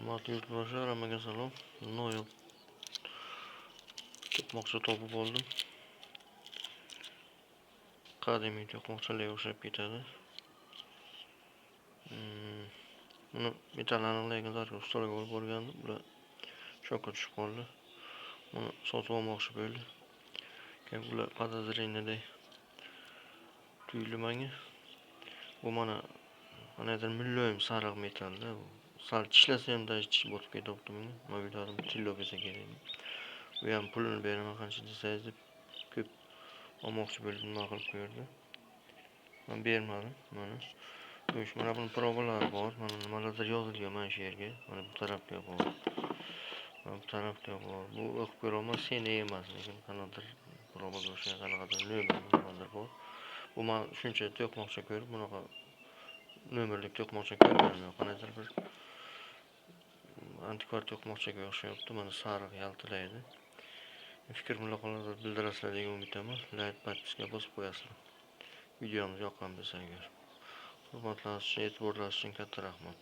Hurmatli yurtdoshlar, hammaga salom. Noyob to'qmoqcha topib oldim. Qadimiy to'qmoqchalarga o'xshab ketadi. Buni metall aniqlaygan ustalarga olib borgandim. Bular shokka tushib qoldi. Buni sotib olmoqchi bo'ldi. Bular podozreniyaday tuyuldi menga. Bu manadir milloyim sariq metallda. Sal tishlasa ham даже tish botib ketyapti menga. Men o'yladim tillo bo'lsa kerak. Bu ham pulini beraman qancha desangiz deb ko'p olmoqchi bo'ldim, nima qilib qo'yardi. Men bermadim. Mana buni probalari bor. Mana nimalardir yozilgan mana shu yerga. Mana bu tarafga bor. Mana bu tarafga bor. Bu o'qib ko'raman, seni emas, lekin qanaqadir probaga o'xshagan qanaqadir nomer bor. Bu men shuncha to'qmoqcha ko'rib, bunaqa nomerlik to'qmoqcha ko'rmadim. Qanaqadir bir antikvar to'qmoqchaga o'xshayapti. Mana sariq yaltilaydi. Fikr muloqotlarda bildirasizlar degan umiddaman. Like, podpiska bosib qo'yasizlar. Videomiz yoqqan bo'lsa agar. Hurmatlaringiz uchun, e'tiborlaringiz uchun katta rahmat.